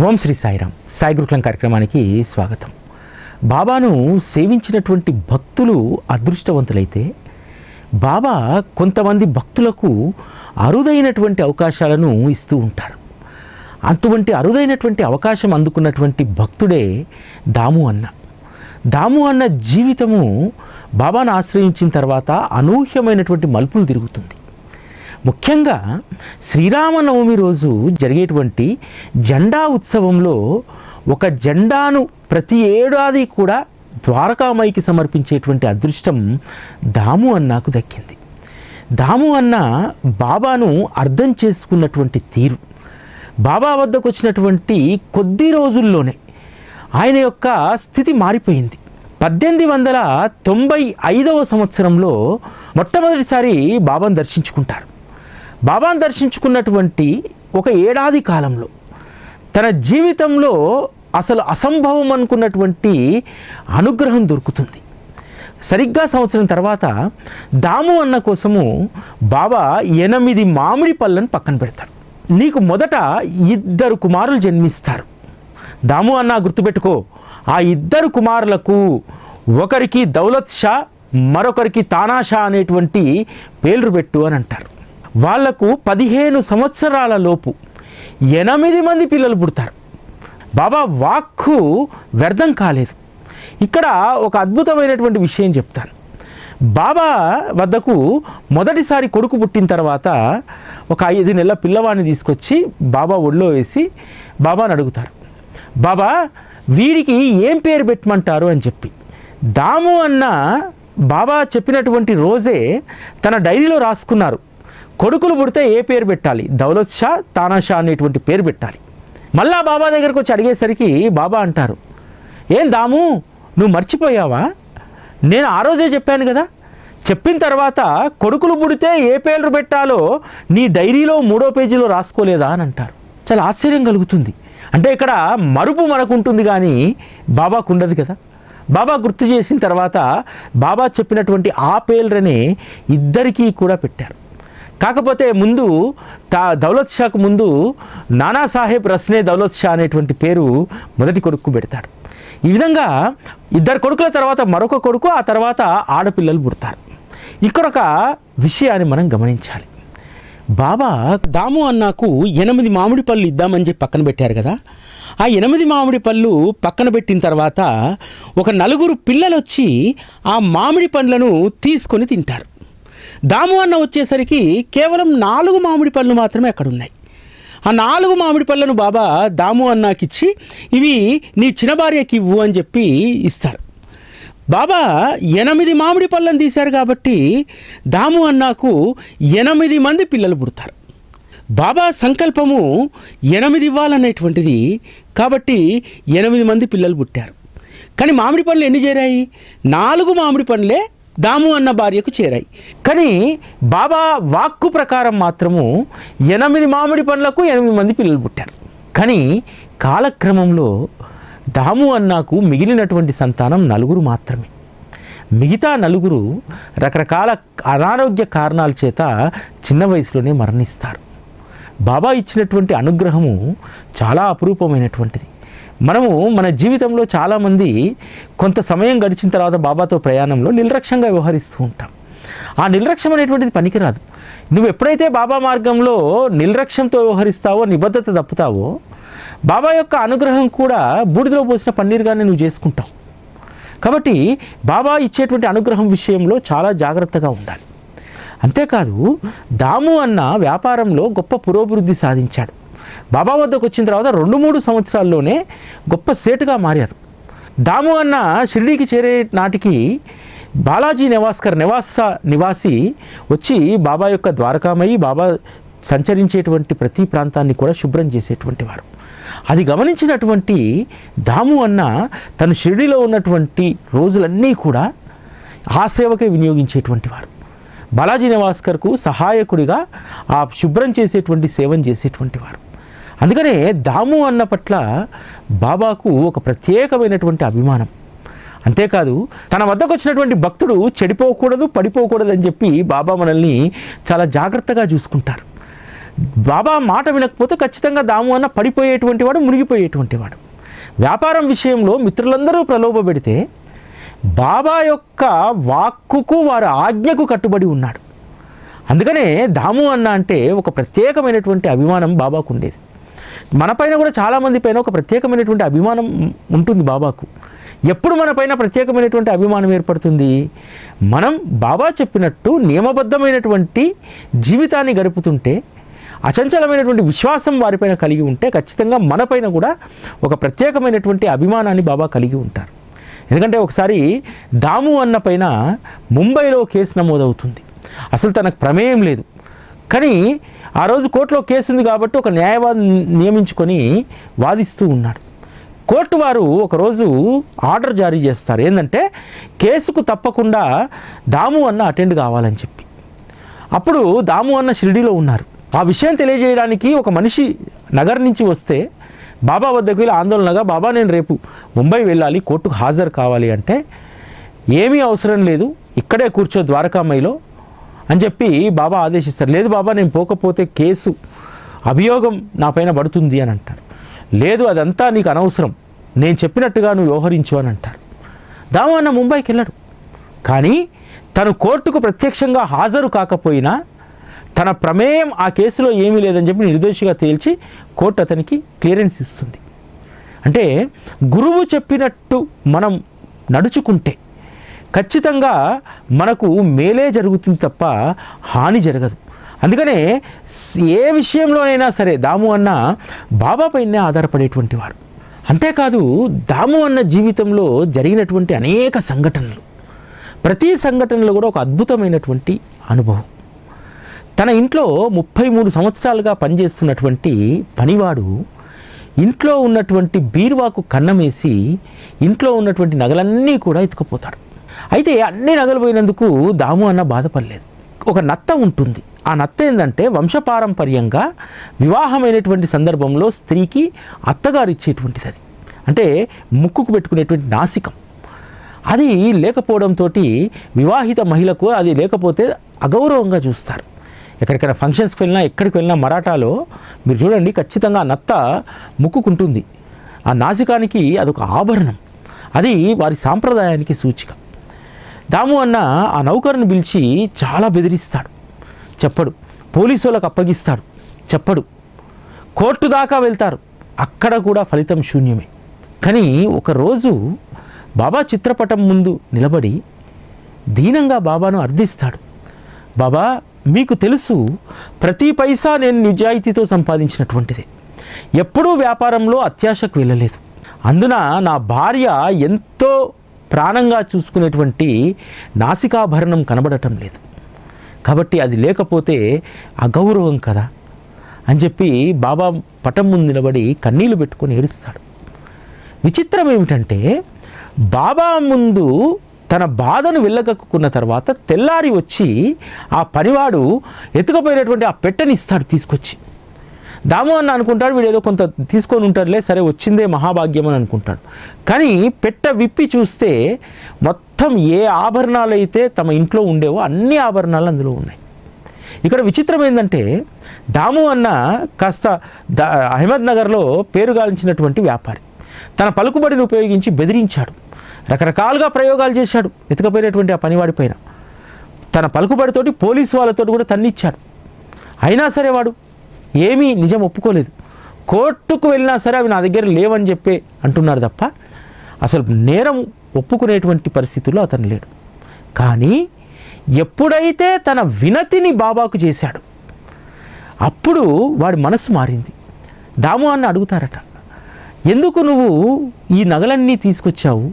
ఓం శ్రీ సాయిరామ్. సాయి గురుకులం కార్యక్రమానికి స్వాగతం. బాబాను సేవించినటువంటి భక్తులు అదృష్టవంతులైతే బాబా కొంతమంది భక్తులకు అరుదైనటువంటి అవకాశాలను ఇస్తూ ఉంటారు. అటువంటి అరుదైనటువంటి అవకాశం అందుకున్నటువంటి భక్తుడే దాము అన్న. దాము అన్న జీవితము బాబాను ఆశ్రయించిన తర్వాత అనూహ్యమైనటువంటి మలుపులు తిరుగుతుంది. ముఖ్యంగా శ్రీరామనవమి రోజు జరిగేటువంటి జెండా ఉత్సవంలో ఒక జెండాను ప్రతి ఏడాది కూడా ద్వారకామాయికి సమర్పించేటువంటి అదృష్టం దాము అన్నకు దక్కింది. దాము అన్న బాబాను అర్థం చేసుకున్నటువంటి తీరు, బాబా వద్దకు వచ్చినటువంటి కొద్ది రోజుల్లోనే ఆయన యొక్క స్థితి మారిపోయింది. 1895వ సంవత్సరంలో మొట్టమొదటిసారి బాబాను దర్శించుకుంటారు. బాబాను దర్శించుకున్నటువంటి ఒక ఏడాది కాలంలో తన జీవితంలో అసలు అసంభవం అనుకున్నటువంటి అనుగ్రహం దొరుకుతుంది. సరిగ్గా సంవత్సరం తర్వాత దాము అన్న కోసము బాబా 8 మామిడి పళ్ళను పక్కన పెడతాడు. నీకు మొదట 2 కుమారులు జన్మిస్తారు. దాము అన్న గుర్తుపెట్టుకో, ఆ 2 కుమారులకు ఒకరికి దౌలత్ షా, మరొకరికి తానాషా అనేటువంటి పేర్లు పెట్టు అని అంటారు. వాళ్లకు 15 సంవత్సరాల లోపు 8 మంది పిల్లలు పుడతారు. బాబా వాక్కు వ్యర్థం కాలేదు. ఇక్కడ ఒక అద్భుతమైనటువంటి విషయం చెప్తాను. బాబా వద్దకు మొదటిసారి కొడుకు పుట్టిన తర్వాత ఒక 5 నెలల పిల్లవాడిని తీసుకొచ్చి బాబా ఒళ్ళో వేసి బాబాని అడుగుతారు, బాబా వీడికి ఏం పేరు పెట్టమంటారు అని చెప్పి. దాము అన్న బాబా చెప్పినటువంటి రోజే తన డైరీలో రాసుకున్నారు, కొడుకులు పుడితే ఏ పేరు పెట్టాలి, దౌలత్ షా, తానాషా అనేటువంటి పేరు పెట్టాలి. మళ్ళా బాబా దగ్గరకు వచ్చి అడిగేసరికి బాబా అంటారు, ఏం దాము నువ్వు మర్చిపోయావా, నేను ఆ రోజే చెప్పాను కదా, చెప్పిన తర్వాత కొడుకులు పుడితే ఏ పేర్లు పెట్టాలో నీ డైరీలో 3వ పేజీలో రాసుకోలేదా అని అంటారు. చాలా ఆశ్చర్యం కలుగుతుంది. అంటే ఇక్కడ మరుపు మనకు ఉంటుంది కానీ బాబాకు ఉండదు కదా. బాబా గుర్తు చేసిన తర్వాత బాబా చెప్పినటువంటి ఆ పేర్లనే ఇద్దరికీ కూడా పెట్టారు. కాకపోతే ముందు దౌలత్ షాకు ముందు నానాసాహెబ్ రస్నే దౌలత్ షా అనేటువంటి పేరు మొదటి కొడుకు పెడతాడు. ఈ విధంగా 2 కొడుకుల తర్వాత మరొక కొడుకు, ఆ తర్వాత ఆడపిల్లలు పుడతారు. ఇక్కడ ఒక విషయాన్ని మనం గమనించాలి. బాబా దాము అన్నకు 8 మామిడి పళ్ళు ఇద్దామని చెప్పి పక్కన పెట్టారు కదా. ఆ 8 మామిడి పళ్ళు పక్కన పెట్టిన తర్వాత ఒక 4 పిల్లలు వచ్చి ఆ మామిడి పండ్లను తీసుకొని తింటారు. దాము అన్న వచ్చేసరికి కేవలం 4 మామిడి పళ్ళు మాత్రమే అక్కడ ఉన్నాయి. ఆ 4 మామిడి పళ్ళను బాబా దాము అన్నకిచ్చి ఇవి నీ చిన్న భార్యకి ఇవ్వు అని చెప్పి ఇస్తారు. బాబా 8 మామిడి పళ్ళను తీశారు కాబట్టి దాము అన్నకు 8 మంది పిల్లలు పుడతారు. బాబా సంకల్పము 8 ఇవ్వాలనేటువంటిది కాబట్టి 8 మంది పిల్లలు పుట్టారు. కానీ మామిడి పండ్లు ఎన్ని చేరాయి? 4 మామిడి పండ్లే దాము అన్న భార్యకు చేరాయి. కానీ బాబా వాక్కు ప్రకారం మాత్రము 8 మామిడి పండ్లకు 8 మంది పిల్లలు పుట్టారు. కానీ కాలక్రమంలో దాము అన్నకు మిగిలినటువంటి సంతానం 4 మాత్రమే. మిగతా 4 రకరకాల అనారోగ్య కారణాల చేత చిన్న వయసులోనే మరణిస్తారు. బాబా ఇచ్చినటువంటి అనుగ్రహము చాలా అపురూపమైనటువంటిది. మనము మన జీవితంలో చాలామంది కొంత సమయం గడిచిన తర్వాత బాబాతో ప్రయాణంలో నిర్లక్ష్యంగా వ్యవహరిస్తూ ఉంటాం. ఆ నిర్లక్ష్యం అనేటువంటిది పనికిరాదు. నువ్వు ఎప్పుడైతే బాబా మార్గంలో నిర్లక్ష్యంతో వ్యవహరిస్తావో, నిబద్ధత తప్పుతావో, బాబా యొక్క అనుగ్రహం కూడా బూడిదలో పోసిన పన్నీరుగానే నువ్వు చేసుకుంటావు. కాబట్టి బాబా ఇచ్చేటువంటి అనుగ్రహం విషయంలో చాలా జాగ్రత్తగా ఉండాలి. అంతేకాదు దాము అన్న వ్యాపారంలో గొప్ప పురోభివృద్ధి సాధించాడు. బాబా వద్దకు వచ్చిన తర్వాత 2-3 సంవత్సరాల్లోనే గొప్ప సేటుగా మారారు. దాము అన్న షిరిడీకి చేరే నాటికి బాలాజీ నెవాస్కర్ నివాసి వచ్చి బాబా యొక్క ద్వారకామయి, బాబా సంచరించేటువంటి ప్రతి ప్రాంతాన్ని కూడా శుభ్రం చేసేటువంటి వారు. అది గమనించినటువంటి దాము అన్న తను షిరిడీలో ఉన్నటువంటి రోజులన్నీ కూడా ఆ సేవకే వినియోగించేటువంటి వారు. బాలాజీ నెవాస్కర్కు సహాయకుడిగా ఆ శుభ్రం చేసేటువంటి సేవను చేసేటువంటి వారు. అందుకనే దాము అన్న పట్ల బాబాకు ఒక ప్రత్యేకమైనటువంటి అభిమానం. అంతేకాదు తన వద్దకు వచ్చినటువంటి భక్తుడు చెడిపోకూడదు, పడిపోకూడదు అని చెప్పి బాబా మనల్ని చాలా జాగ్రత్తగా చూసుకుంటారు. బాబా మాట వినకపోతే ఖచ్చితంగా దాము అన్న పడిపోయేటువంటి వాడు, మునిగిపోయేటువంటి వాడు. వ్యాపారం విషయంలో మిత్రులందరూ ప్రలోభపెడితే బాబా యొక్క వాక్కుకు, వారి ఆజ్ఞకు కట్టుబడి ఉన్నాడు. అందుకనే దాము అన్న అంటే ఒక ప్రత్యేకమైనటువంటి అభిమానం బాబాకు ఉండేది. మనపైన కూడా చాలామంది పైన ఒక ప్రత్యేకమైనటువంటి అభిమానం ఉంటుంది బాబాకు. ఎప్పుడు మనపైన ప్రత్యేకమైనటువంటి అభిమానం ఏర్పడుతుంది? మనం బాబా చెప్పినట్టు నియమబద్ధమైనటువంటి జీవితాన్ని గడుపుతుంటే, అచంచలమైనటువంటి విశ్వాసం వారిపైన కలిగి ఉంటే ఖచ్చితంగా మనపైన కూడా ఒక ప్రత్యేకమైనటువంటి అభిమానాన్ని బాబా కలిగి ఉంటారు. ఎందుకంటే ఒకసారి దాము అన్న పైన ముంబైలో కేసు నమోదవుతుంది. అసలు తనకు ప్రమేయం లేదు, కానీ ఆ రోజు కోర్టులో కేసు ఉంది కాబట్టి ఒక న్యాయవాది నియమించుకొని వాదిస్తూ ఉన్నాడు. కోర్టు వారు ఒకరోజు ఆర్డర్ జారీ చేస్తారు, ఏంటంటే కేసుకు తప్పకుండా దాము అన్న అటెండ్ కావాలని చెప్పి. అప్పుడు దాము అన్న షిరిడీలో ఉన్నారు. ఆ విషయం తెలియజేయడానికి ఒక మనిషి నగర్ నుంచి వస్తే బాబా వద్దకు వెళ్ళి ఆందోళనగా, బాబా నేను రేపు ముంబై వెళ్ళాలి, కోర్టుకు హాజరు కావాలి అంటే, ఏమీ అవసరం లేదు, ఇక్కడే కూర్చో ద్వారకామయిలో అని చెప్పి బాబా ఆదేశిస్తారు. లేదు బాబా, నేను పోకపోతే కేసు అభియోగం నా పైన పడుతుంది అని అంటారు. లేదు, అదంతా నీకు అనవసరం, నేను చెప్పినట్టుగా నువ్వు వ్యవహరించు అని అంటారు. దాము అన్న ముంబైకి వెళ్ళాడు. కానీ తను కోర్టుకు ప్రత్యక్షంగా హాజరు కాకపోయినా తన ప్రమేయం ఆ కేసులో ఏమీ లేదని చెప్పి నిర్దోషిగా తేల్చి కోర్టు అతనికి క్లియరెన్స్ ఇస్తుంది. అంటే గురువు చెప్పినట్టు మనం నడుచుకుంటే ఖచ్చితంగా మనకు మేలే జరుగుతుంది తప్ప హాని జరగదు. అందుకనే ఏ విషయంలోనైనా సరే దాము అన్న బాబా పైనే ఆధారపడేటువంటి వాడు. అంతేకాదు, దాము అన్న జీవితంలో జరిగినటువంటి అనేక సంఘటనలు, ప్రతి సంఘటనలో కూడా ఒక అద్భుతమైనటువంటి అనుభవం. తన ఇంట్లో 33 సంవత్సరాలుగా పనిచేస్తున్నటువంటి పనివాడు ఇంట్లో ఉన్నటువంటి బీరువాకు కన్నమేసి ఇంట్లో ఉన్నటువంటి నగలన్నీ కూడా ఎత్తుకుపోతాడు. అయితే అన్ని నగలు పోయినందుకు దాము అన్న బాధపడలేదు. ఒక నత్త ఉంటుంది. ఆ నత్త ఏంటంటే వంశపారంపర్యంగా వివాహమైనటువంటి సందర్భంలో స్త్రీకి అత్తగారు ఇచ్చేటువంటిది. అది అంటే ముక్కుకు పెట్టుకునేటువంటి నాసికం. అది లేకపోవడంతో వివాహిత మహిళకు అది లేకపోతే అగౌరవంగా చూస్తారు. ఎక్కడికైనా ఫంక్షన్స్కి వెళ్ళినా, ఎక్కడికి వెళ్ళినా మరాఠాలో మీరు చూడండి, ఖచ్చితంగా ఆ నత్త ముక్కుకుంటుంది. ఆ నాసికానికి అదొక ఆభరణం. అది వారి సాంప్రదాయానికి సూచిక. దాము అన్న ఆ నౌకరుని పిలిచి చాలా బెదిరిస్తాడు, చెప్పడు. పోలీసు వాళ్ళకు అప్పగిస్తాడు, చెప్పడు. కోర్టు దాకా వెళ్తారు, అక్కడ కూడా ఫలితం శూన్యమే. కానీ ఒకరోజు బాబా చిత్రపటం ముందు నిలబడి దీనంగా బాబాను అర్థిస్తాడు. బాబా, మీకు తెలుసు, ప్రతి పైసా నేను నిజాయితీతో సంపాదించినటువంటిదే. ఎప్పుడూ వ్యాపారంలో అత్యాశకు వెళ్ళలేదు. అందున నా భార్య ఎంతో ప్రాణంగా చూసుకునేటువంటి నాసికాభరణం కనబడటం లేదు. కాబట్టి అది లేకపోతే అగౌరవం కదా అని చెప్పి బాబా పటం ముందు నిలబడి కన్నీళ్లు పెట్టుకొని ఏడుస్తాడు. విచిత్రం ఏమిటంటే, బాబా ముందు తన బాధను వెళ్ళగక్కున్న తర్వాత తెల్లారి వచ్చి ఆ పనివాడు ఎత్తుకుపోయినటువంటి ఆ పెట్టెని ఇస్తాడు తీసుకొచ్చి. దాము అన్న అనుకుంటాడు, వీడు ఏదో కొంత తీసుకొని ఉంటాడులే, సరే వచ్చిందే మహాభాగ్యం అని అనుకుంటాడు. కానీ పెట్టె విప్పి చూస్తే మొత్తం ఏ ఆభరణాలు అయితే తమ ఇంట్లో ఉండేవో అన్ని ఆభరణాలు అందులో ఉన్నాయి. ఇక్కడ విచిత్రం ఏంటంటే, దాము అన్న కాస్త అహ్మద్నగర్లో పేరుగాంచినటువంటి వ్యాపారి. తన పలుకుబడిని ఉపయోగించి బెదిరించాడు, రకరకాలుగా ప్రయోగాలు చేశాడు ఎత్తుకపోయినటువంటి ఆ పనివాడి పైన. తన పలుకుబడితోటి పోలీసు వాళ్ళతో కూడా తన్నిచ్చాడు. అయినా సరే వాడు ఏమీ నిజం ఒప్పుకోలేదు. కోర్టుకు వెళ్ళినా సరే అవి నా దగ్గర లేవని చెప్పే అంటున్నారు తప్ప అసలు నేరం ఒప్పుకునేటువంటి పరిస్థితుల్లో అతను లేడు. కానీ ఎప్పుడైతే తన వినతిని బాబాకు చేశాడు, అప్పుడు వాడి మనసు మారింది. దాము అన్న అడుగుతారట, ఎందుకు నువ్వు ఈ నగలన్నీ తీసుకొచ్చావు?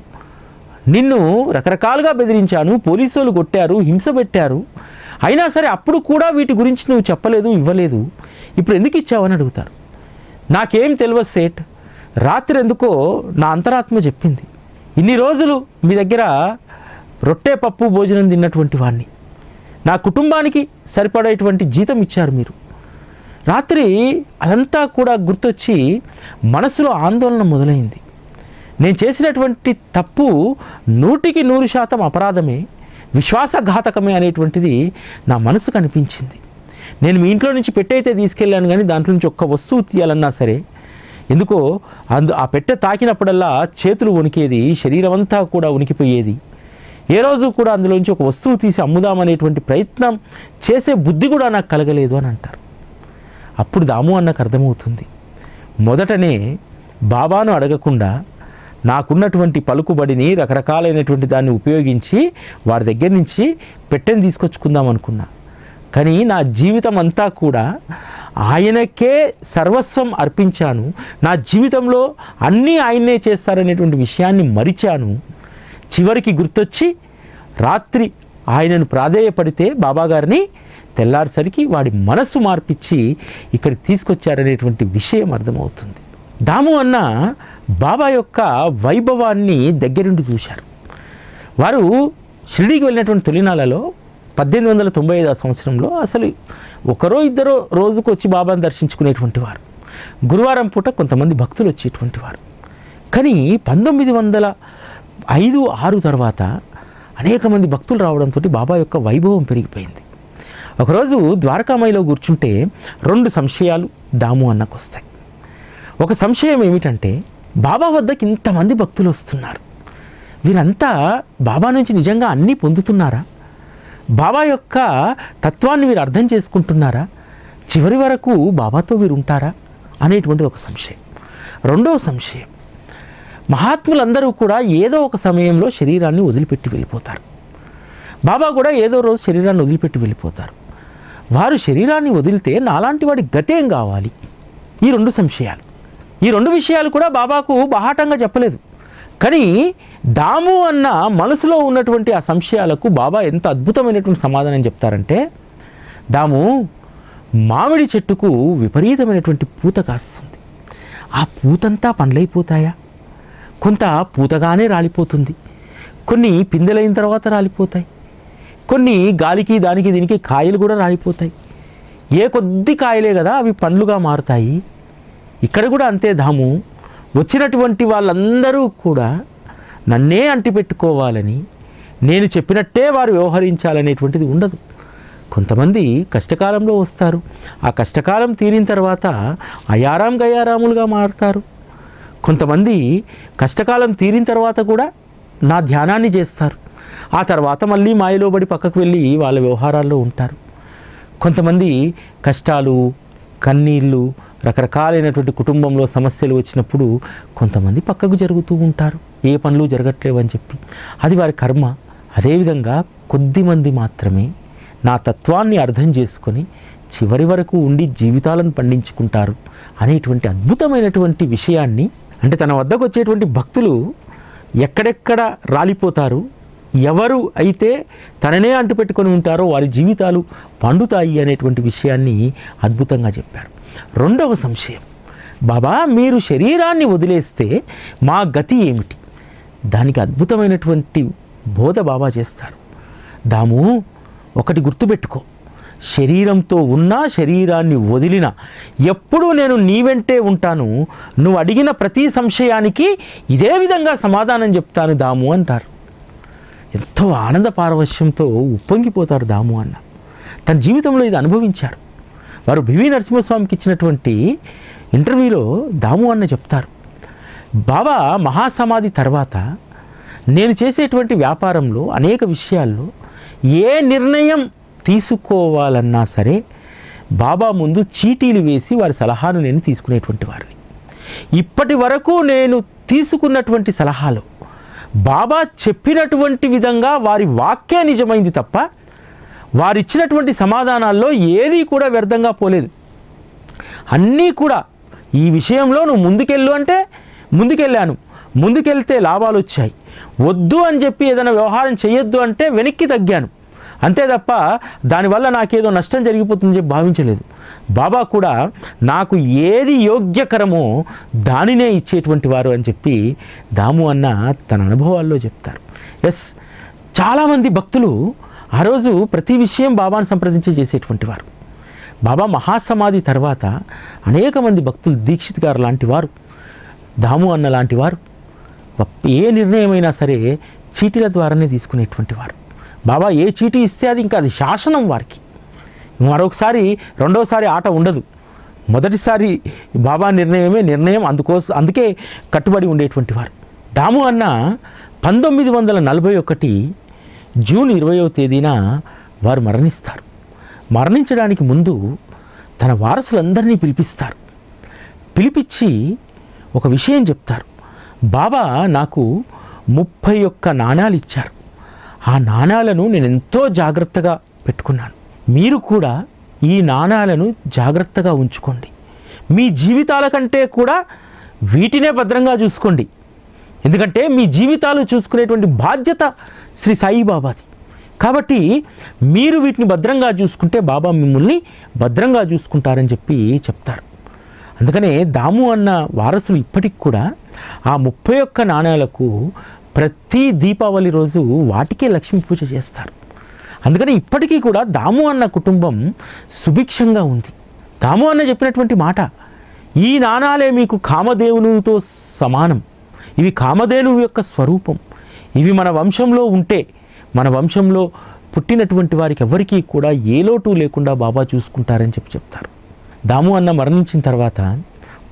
నిన్ను రకరకాలుగా బెదిరించాను, పోలీసు వాళ్ళు కొట్టారు, హింస పెట్టారు, అయినా సరే అప్పుడు కూడా వీటి గురించి నువ్వు చెప్పలేదు, ఇవ్వలేదు, ఇప్పుడు ఎందుకు ఇచ్చావని అడుగుతారు. నాకేం తెలియదు సేట్, రాత్రి ఎందుకో నా అంతరాత్మ చెప్పింది, ఇన్ని రోజులు మీ దగ్గర రొట్టె పప్పు భోజనం తిన్నటువంటి వాడిని, నా కుటుంబానికి సరిపడేటువంటి జీతం ఇచ్చారు మీరు. రాత్రి అదంతా కూడా గుర్తొచ్చి మనసులో ఆందోళన మొదలైంది. నేను చేసినటువంటి తప్పు 100% అపరాధమే, విశ్వాసఘాతకమే అనేటువంటిది నా మనసుకు అనిపించింది. నేను మీ ఇంట్లో నుంచి పెట్టె అయితే తీసుకెళ్ళాను, కానీ దాంట్లో నుంచి ఒక్క వస్తువు తీయాలన్నా సరే ఎందుకో ఆ పెట్టె తాకినప్పుడల్లా చేతులు వణికేది, శరీరం అంతా కూడా వణికిపోయేది. ఏ రోజు కూడా అందులోంచి ఒక వస్తువు తీసి అమ్ముదామనేటువంటి ప్రయత్నం చేసే బుద్ధి కూడా నాకు కలగలేదు అని అంటారు. అప్పుడు దాము అన్నకు అర్థమవుతుంది, మొదటనే బాబాను అడగకుండా నాకున్నటువంటి పలుకుబడిని రకరకాలైనటువంటి దాన్ని ఉపయోగించి వారి దగ్గర నుంచి పెట్టెని తీసుకొచ్చుకుందాం అనుకున్నా. కానీ నా జీవితం అంతా కూడా ఆయనకే సర్వస్వం అర్పించాను, నా జీవితంలో అన్నీ ఆయన్నే చేస్తారనేటువంటి విషయాన్ని మరిచాను. చివరికి గుర్తొచ్చి రాత్రి ఆయనను ప్రాధేయపడితే బాబాగారిని తెల్లారిసరికి వాడి మనసు మార్పిచ్చి ఇక్కడికి తీసుకొచ్చారనేటువంటి విషయం అర్థమవుతుంది. దాము అన్న బాబా యొక్క వైభవాన్ని దగ్గరుండి చూశారు. వారు షిరిడీకి వెళ్ళినటువంటి తొలినాళ్ళలో 1895 సంవత్సరంలో అసలు ఒకరో ఇద్దరో రోజుకు వచ్చి బాబాను దర్శించుకునేటువంటి వారు. గురువారం పూట కొంతమంది భక్తులు వచ్చేటువంటి వారు. కానీ 1905-6 తర్వాత అనేక మంది భక్తులు రావడంతో బాబా యొక్క వైభవం పెరిగిపోయింది. ఒకరోజు ద్వారకామాయిలో కూర్చుంటే 2 సంశయాలు దాము అన్నకు వస్తాయి. ఒక సంశయం ఏమిటంటే, బాబా వద్దకు ఇంతమంది భక్తులు వస్తున్నారు, వీరంతా బాబా నుంచి నిజంగా అన్నీ పొందుతున్నారా? బాబా యొక్క తత్వాన్ని వీరు అర్థం చేసుకుంటున్నారా? చివరి వరకు బాబాతో వీరు ఉంటారా అనేటువంటిది ఒక సంశయం. రెండవ సంశయం, మహాత్ములందరూ కూడా ఏదో ఒక సమయంలో శరీరాన్ని వదిలిపెట్టి వెళ్ళిపోతారు. బాబా కూడా ఏదో రోజు శరీరాన్ని వదిలిపెట్టి వెళ్ళిపోతారు. వారు శరీరాన్ని వదిలితే నాలాంటి వాడి గతేం కావాలి? ఈ 2 సంశయాలు. ఈ 2 విషయాలు కూడా బాబాకు బాహాటంగా చెప్పలేదు. కానీ దాము అన్న మనసులో ఉన్నటువంటి ఆ సంశయాలకు బాబా ఎంత అద్భుతమైనటువంటి సమాధానం చెప్తారంటే, దాము, మామిడి చెట్టుకు విపరీతమైనటువంటి పూత కాస్తుంది. ఆ పూతంతా పండ్లైపోతాయా? కొంత పూతగానే రాలిపోతుంది, కొన్ని పిందెలైన తర్వాత రాలిపోతాయి, కొన్ని గాలికి దానికి దీనికి కాయలు కూడా రాలిపోతాయి. ఏ కొద్ది కాయలే కదా అవి పండ్లుగా మారుతాయి. ఇక్కడ కూడా అంతే దాము, వచ్చినటువంటి వాళ్ళందరూ కూడా నన్నే అంటిపెట్టుకోవాలని, నేను చెప్పినట్టే వారు వ్యవహరించాలనేటువంటిది ఉండదు. కొంతమంది కష్టకాలంలో వస్తారు, ఆ కష్టకాలం తీరిన తర్వాత అయారాం గయారాములుగా మారుతారు. కొంతమంది కష్టకాలం తీరిన తర్వాత కూడా నా ధ్యానాన్ని చేస్తారు, ఆ తర్వాత మళ్ళీ మాయలో పడి పక్కకు వెళ్ళి వాళ్ళ వ్యవహారాల్లో ఉంటారు. కొంతమంది కష్టాలు, కన్నీళ్ళు, రకరకాలైనటువంటి కుటుంబంలో సమస్యలు వచ్చినప్పుడు కొంతమంది పక్కకు జరుగుతూ ఉంటారు, ఏ పనులు జరగట్లేవని చెప్పి. అది వారి కర్మ. అదేవిధంగా కొద్దిమంది మాత్రమే నా తత్వాన్ని అర్థం చేసుకొని చివరి వరకు ఉండి జీవితాలను పండించుకుంటారు అనేటువంటి అద్భుతమైనటువంటి విషయాన్ని, అంటే తన వద్దకు వచ్చేటువంటి భక్తులు ఎక్కడెక్కడ రాలిపోతారు, ఎవరు అయితే తననే అంటుపెట్టుకొని ఉంటారో వారి జీవితాలు పండుతాయి అనేటువంటి విషయాన్ని అద్భుతంగా చెప్పారు. రెండవ సంశయం, బాబా మీరు శరీరాన్ని వదిలేస్తే మా గతి ఏమిటి? దానికి అద్భుతమైనటువంటి బోధ బాబా చేస్తారు. దాము, ఒకటి గుర్తుపెట్టుకో, శరీరంతో ఉన్నా శరీరాన్ని వదిలినా ఎప్పుడూ నేను నీ వెంటే ఉంటాను, నువ్వు అడిగిన ప్రతి సంశయానికి ఇదే విధంగా సమాధానం చెప్తాను దాము అంటారు. ఎంతో ఆనంద పారవశ్యంతో ఉప్పొంగిపోతారు దాము అన్న. తన జీవితంలో ఇది అనుభవించారు. వారు బివి నరసింహస్వామికి ఇచ్చినటువంటి ఇంటర్వ్యూలో దాము అన్న చెప్తారు, బాబా మహాసమాధి తర్వాత నేను చేసేటువంటి వ్యాపారంలో అనేక విషయాల్లో ఏ నిర్ణయం తీసుకోవాలన్నా సరే బాబా ముందు చీటీలు వేసి వారి సలహాను నేను తీసుకునేటువంటి వారిని. ఇప్పటి వరకు నేను తీసుకున్నటువంటి సలహాలు బాబా చెప్పినటువంటి విధంగా వారి వాక్యే నిజమైంది తప్ప వారిచ్చినటువంటి సమాధానాల్లో ఏదీ కూడా వ్యర్థంగా పోలేదు. అన్నీ కూడా ఈ విషయంలో నువ్వు ముందుకెళ్ళు అంటే ముందుకెళ్ళాను, ముందుకెళ్తే లాభాలు వచ్చాయి, వద్దు అని చెప్పి ఏదైనా వ్యవహారం చేయొద్దు అంటే వెనక్కి తగ్గాను, అంతే తప్ప దానివల్ల నాకేదో నష్టం జరిగిపోతుందని చెప్పి భావించలేదు. బాబా కూడా నాకు ఏది యోగ్యకరమో దానినే ఇచ్చేటువంటి వారు అని చెప్పి దాము అన్న తన అనుభవాల్లో చెప్తారు. ఎస్, చాలామంది భక్తులు ఆ రోజు ప్రతి విషయం బాబాను సంప్రదించి చేసేటువంటి వారు. బాబా మహాసమాధి తర్వాత అనేక మంది భక్తులు, దీక్షిత్ గారు లాంటి వారు, దాము అన్న లాంటి వారు ఏ నిర్ణయమైనా సరే చీటీల ద్వారానే తీసుకునేటువంటి వారు. బాబా ఏ చీటీ ఇస్తే అది ఇంకా అది శాసనం వారికి. మరొకసారి రెండోసారి ఆట ఉండదు. మొదటిసారి బాబా నిర్ణయమే నిర్ణయం, అందుకే కట్టుబడి ఉండేటువంటి వారు. దాము అన్న 1941 జూన్ 20వ తేదీన వారు మరణిస్తారు. మరణించడానికి ముందు తన వారసులందరినీ పిలిపిస్తారు. పిలిపించి ఒక విషయం చెప్తారు. బాబా నాకు 31 నాణాలు ఇచ్చారు. ఆ నాణాలను నేను ఎంతో జాగ్రత్తగా పెట్టుకున్నాను. మీరు కూడా ఈ నాణాలను జాగ్రత్తగా ఉంచుకోండి. మీ జీవితాల కంటే కూడా వీటినే భద్రంగా చూసుకోండి. ఎందుకంటే మీ జీవితాలు చూసుకునేటువంటి బాధ్యత శ్రీ సాయిబాబాది. కాబట్టి మీరు వీటిని భద్రంగా చూసుకుంటే బాబా మిమ్మల్ని భద్రంగా చూసుకుంటారని చెప్తారు. అందుకనే దాము అన్న వారసులు ఇప్పటికి కూడా ఆ 31 నాణ్యాలకు ప్రతి దీపావళి రోజు వాటికే లక్ష్మీ పూజ చేస్తారు. అందుకని ఇప్పటికీ కూడా దాము అన్న కుటుంబం సుభిక్షంగా ఉంది. దాము అన్న చెప్పినటువంటి మాట, ఈ నాణాలే మీకు కామధేనువుతో సమానం, ఇవి కామధేనువు యొక్క స్వరూపం, ఇవి మన వంశంలో ఉంటే మన వంశంలో పుట్టినటువంటి వారికి ఎవరికీ కూడా ఏ లోటు లేకుండా బాబా చూసుకుంటారని చెప్తారు. దాము అన్న మరణించిన తర్వాత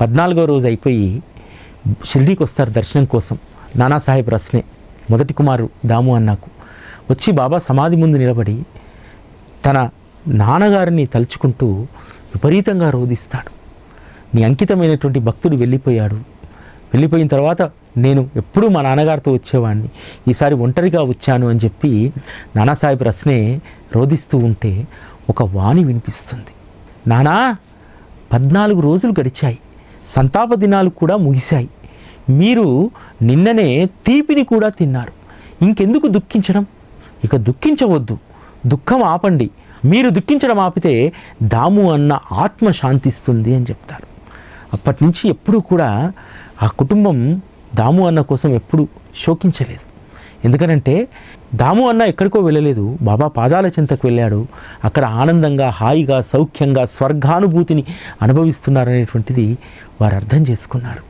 14వ రోజు అయిపోయి షిరిడీకి వస్తారు దర్శనం కోసం. నానాసాహెబ్ రస్నే మొదటి కుమారు దాము అన్నకు వచ్చి బాబా సమాధి ముందు నిలబడి తన నాన్నగారిని తలుచుకుంటూ విపరీతంగా రోధిస్తాడు. నీ అంకితమైనటువంటి భక్తుడు వెళ్ళిపోయిన తర్వాత నేను ఎప్పుడూ మా నాన్నగారితో వచ్చేవాడిని, ఈసారి ఒంటరిగా వచ్చాను అని చెప్పి నానాసాహెబ్ రస్నే రోధిస్తూ ఉంటే ఒక వాణి వినిపిస్తుంది. నానా, 14 రోజులు గడిచాయి, సంతాప దినాలు కూడా ముగిశాయి, మీరు నిన్ననే తీపిని కూడా తిన్నారు, ఇంకెందుకు దుఃఖించడం? ఇక దుఃఖించవద్దు, దుఃఖం ఆపండి. మీరు దుఃఖించడం ఆపితే దాము అన్న ఆత్మ శాంతిస్తుంది అని చెప్తారు. అప్పటి నుంచి ఎప్పుడూ కూడా ఆ కుటుంబం దాము అన్న కోసం ఎప్పుడు శోకించలేదు. ఎందుకనంటే దాము అన్న ఎక్కడికో వెళ్ళలేదు, బాబా పాదాల చెంతకు వెళ్ళాడు. అక్కడ ఆనందంగా, హాయిగా, సౌఖ్యంగా స్వర్గానుభూతిని అనుభవిస్తున్నారనేటువంటిది వారు అర్థం చేసుకున్నారు.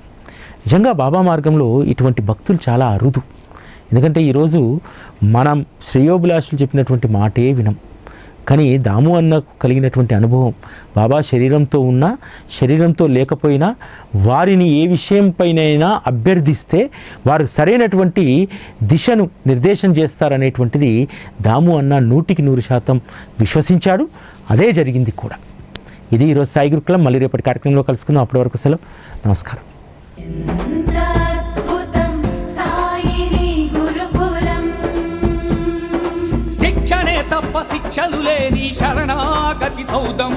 నిజంగా బాబా మార్గంలో ఇటువంటి భక్తులు చాలా అరుదు. ఎందుకంటే ఈరోజు మనం శ్రేయోభిలాషులు చెప్పినటువంటి మాటే వినం. కానీ దాము అన్నకు కలిగినటువంటి అనుభవం, బాబా శరీరంతో ఉన్నా శరీరంతో లేకపోయినా వారిని ఏ విషయంపైనైనా అభ్యర్థిస్తే వారు సరైనటువంటి దిశను నిర్దేశం చేస్తారనేటువంటిది దాము అన్న 100% విశ్వసించాడు. అదే జరిగింది కూడా. ఇది ఈరోజు సాయి గురుకులం. మళ్ళీ రేపటి కార్యక్రమంలో కలుసుకుందాం. అప్పటి వరకు సెలవు. నమస్కారం. శిక్షణే తప్ప శిక్షలు లేని శరణాగతి సౌదం.